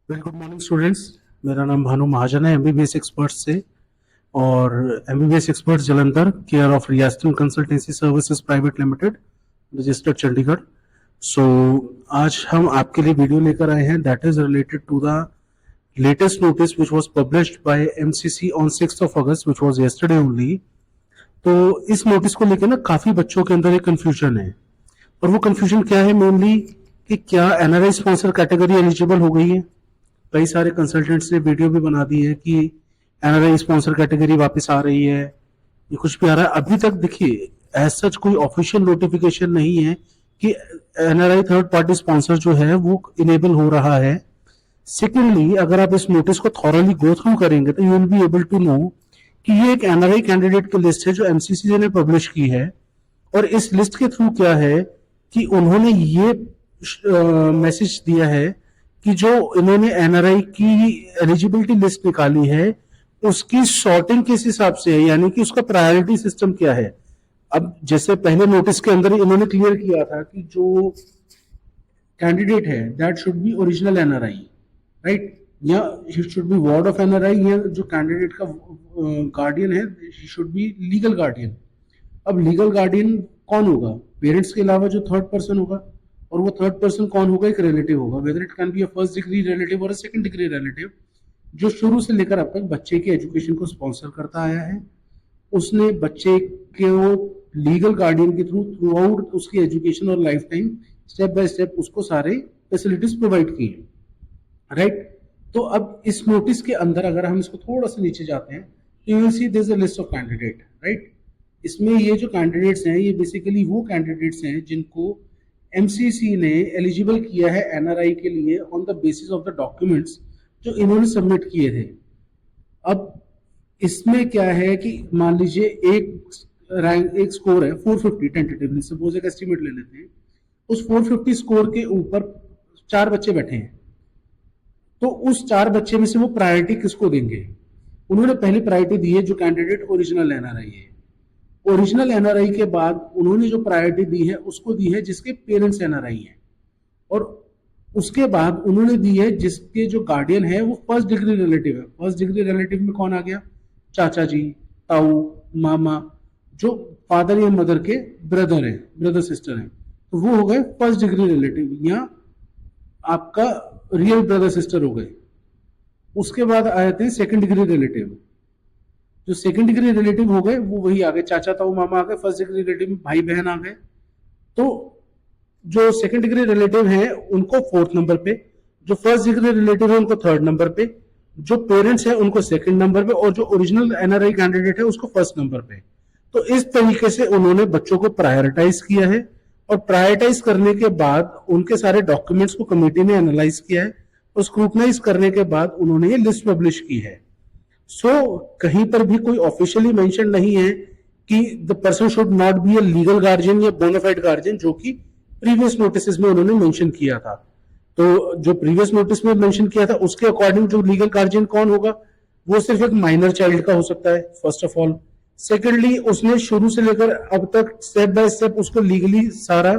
Well good morning students. मेरा नाम भानु महाजन है एमबीबीएस एक्सपर्ट्स से। और MBBS experts Jalandhar, care of रियास्टन consultancy services private limited, registered Chandigarh. So आज हम आपके लिए वीडियो लेकर आए हैं that is related to the latest notice which was published by MCC on 6th of August which was yesterday only। तो इस नोटिस को लेकर ना काफी बच्चों के अंदर एक कंफ्यूजन है। और वो कंफ्यूजन क्या है मेनली कि क्या एनआरआई स्पॉन्सर कैटेगरी एलिजिबल हो गई है। कई सारे कंसल्टेंट्स ने वीडियो भी बना दी है कि एनआरआई स्पॉन्सर कैटेगरी वापस आ रही है, ये कुछ भी आ रहा है। अभी तक देखिए एज सच कोई ऑफिशियल नोटिफिकेशन नहीं है कि एनआरआई थर्ड पार्टी स्पॉन्सर जो है वो इनेबल हो रहा है। सेकेंडली, अगर आप इस नोटिस को थॉरली गो थ्रू करेंगे तो you will be able to know कि ये एक एनआरआई कैंडिडेट की लिस्ट है जो एमसीसी ने पब्लिश की है। और इस लिस्ट के थ्रू क्या है कि उन्होंने ये मैसेज दिया है कि जो इन्होंने एनआरआई की एलिजिबिलिटी लिस्ट निकाली है उसकी सॉर्टिंग किस हिसाब से है, यानी कि उसका प्रायोरिटी सिस्टम क्या है। अब जैसे पहले नोटिस के अंदर इन्होंने क्लियर किया था कि जो कैंडिडेट है that should be original NRI, right, या he should be ward of NRI, या जो कैंडिडेट का गार्डियन है he should be legal guardian. अब लीगल गार्डियन कौन होगा? पेरेंट्स के अलावा जो थर्ड पर्सन होगा, और वो थर्ड पर्सन कौन होगा? एक रिलेटिव होगा, whether it can be a first degree relative और अ सेकंड डिग्री रिलेटिव, जो शुरू से लेकर अब तक बच्चे के एजुकेशन को स्पॉन्सर करता आया है। उसने बच्चे के लीगल गार्डियन के थ्रू आउट उसकी एजुकेशन और life time step by step उसको सारे फैसिलिटीज प्रोवाइड की है, राइट। तो अब इस नोटिस के अंदर अगर हम इसको थोड़ा सा नीचे जाते हैं तो you will see there is a list of candidate, right. इसमें ये जो कैंडिडेट्स हैं ये बेसिकली वो कैंडिडेट्स हैं जिनको एमसीसी ने एलिजिबल किया है एनआरआई के लिए on the basis of the documents जो इन्होंने सबमिट किए थे। अब इसमें क्या है कि मान लीजिए एक स्कोर है 450 टेंटेटिवली, सपोज एक एस्टिमेट ले लेते हैं। उस 450 स्कोर के ऊपर 4 बच्चे बैठे हैं, तो उस 4 बच्चे में से वो प्रायोरिटी किसको देंगे? उन्होंने पहली प्रायोरिटी दी है जो कैंडिडेट ओरिजिनल एनआरआई है। ओरिजिनल एनआरआई के बाद उन्होंने जो प्रायोरिटी दी है उसको दी है जिसके पेरेंट्स एनआरआई हैं, और उसके बाद उन्होंने दी है जिसके जो गार्डियन है वो फर्स्ट डिग्री रिलेटिव है। फर्स्ट डिग्री रिलेटिव में कौन आ गया? चाचा जी, ताऊ, मामा, जो फादर या मदर के ब्रदर है, ब्रदर सिस्टर है, तो वो हो गए फर्स्ट डिग्री रिलेटिव या आपका रियल ब्रदर सिस्टर हो गए। उसके बाद आए थे सेकंड डिग्री रिलेटिव। जो सेकंड डिग्री रिलेटिव हो गए वो वही आ गए, चाचा ताऊ मामा आ गए। फर्स्ट डिग्री रिलेटिव में भाई बहन आ गए। तो जो सेकंड डिग्री रिलेटिव है उनको फोर्थ नंबर पे, जो फर्स्ट डिग्री रिलेटिव है उनको थर्ड नंबर पे, जो पेरेंट्स है उनको सेकंड नंबर पे, और जो ओरिजिनल एनआरआई कैंडिडेट है उसको फर्स्ट नंबर पे। तो इस तरीके से उन्होंने बच्चों को प्रायोरिटाइज किया है, और प्रायोरिटाइज करने के बाद उनके सारे डॉक्यूमेंट्स को कमेटी ने एनालाइज किया है, और स्क्रूटनाइज करने के बाद उन्होंने ये लिस्ट पब्लिश की है। कहीं पर भी कोई ऑफिशियली मेंशन नहीं है कि the person should not be a legal guardian या बोनाफाइड गार्जियन, जो कि प्रीवियस नोटिस में उन्होंने मेंशन किया था। तो जो प्रीवियस नोटिस में मेंशन किया था उसके अकॉर्डिंग जो लीगल गार्जियन कौन होगा, वो सिर्फ एक माइनर चाइल्ड का हो सकता है, फर्स्ट ऑफ ऑल। सेकेंडली, उसने शुरू से लेकर अब तक स्टेप बाय स्टेप उसको लीगली सारा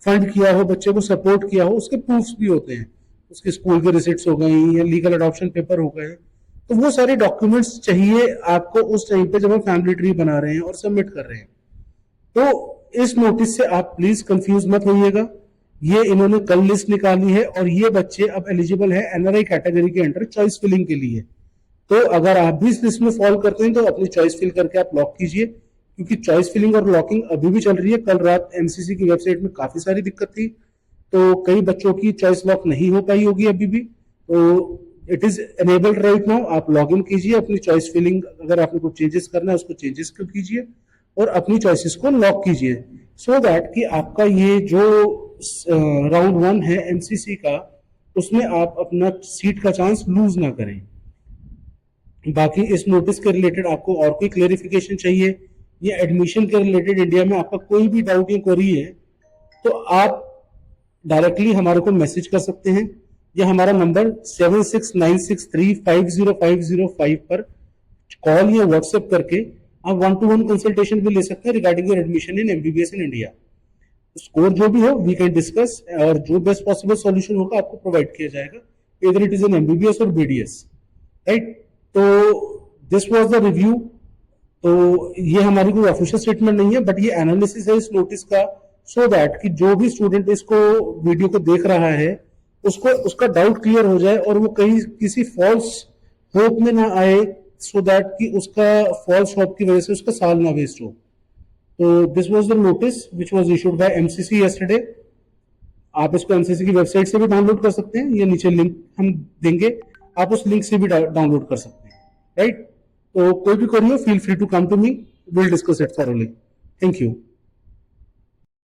फंड किया हो, बच्चे को सपोर्ट किया हो, उसके प्रूफ्स भी होते हैं, उसके स्कूल के रिसिट्स हो गई या लीगल अडॉप्शन पेपर हो गए। तो वो सारे डॉक्यूमेंट्स चाहिए आपको उस टाइम पे जब हम फैमिली ट्री बना रहे हैं और सबमिट कर रहे हैं। तो इस नोटिस से आप प्लीज कंफ्यूज मत होइएगा। ये इन्होंने कल लिस्ट निकाली है, और ये बच्चे अब एलिजिबल है एनआरआई कैटेगरी के अंडर चॉइस फिलिंग के लिए। तो अगर आप भी इस लिस्ट में फॉलो करते हैं तो अपनी चॉइस फिल करके आप लॉक कीजिए, क्योंकि चॉइस फिलिंग और लॉकिंग अभी भी चल रही है। कल रात एमसीसी की वेबसाइट में काफी सारी दिक्कत थी, तो कई बच्चों की चॉइस लॉक नहीं हो पाई होगी अभी भी। तो it is enabled right now. आप लॉग इन कीजिए, अपनी चॉइस फिलिंग, अगर आपने कुछ चेंजेस करना है उसको चेंजेस कीजिए, और अपनी चॉइसेस को लॉक कीजिए, सो दैट कि आपका ये जो राउंड 1 है एमसीसी का, उसमें आप अपना सीट का चांस लूज ना करें। बाकी इस नोटिस के रिलेटेड आपको और कोई क्लेरिफिकेशन चाहिए या एडमिशन के रिलेटेड इंडिया में आपका कोई भी डाउट या क्वेरी है, तो आप डायरेक्टली हमारे को मैसेज कर सकते हैं, या हमारा नंबर 7696350505 पर कॉल या व्हाट्सएप करके आप 1-to-1 कंसल्टेशन भी ले सकते हैं regarding your admission in MBBS in India. Score जो भी हो वी कैन डिस्कस, और जो बेस्ट पॉसिबल सॉल्यूशन होगा आपको प्रोवाइड किया जाएगा either it is in MBBS or BDS, right. तो दिस वाज द रिव्यू. तो ये हमारी कोई ऑफिशियल स्टेटमेंट नहीं है, बट ये एनालिसिस है इस नोटिस का, सो दैट कि जो भी स्टूडेंट इसको वीडियो को देख रहा है उसको उसका डाउट क्लियर हो जाए और वो कहीं किसी फॉल्स होप में ना आए, सो दैट कि उसका फॉल्स होप की वजह से उसका साल ना वेस्ट हो. तो this was the notice which was issued by MCC yesterday. आप इसको एमसीसी की वेबसाइट से भी डाउनलोड कर सकते हैं, ये नीचे लिंक हम देंगे, आप उस लिंक से भी डाउनलोड कर सकते हैं, राइट. तो कोई भी क्वेरी हो, feel free to come to me, will discuss it thoroughly. Thank you.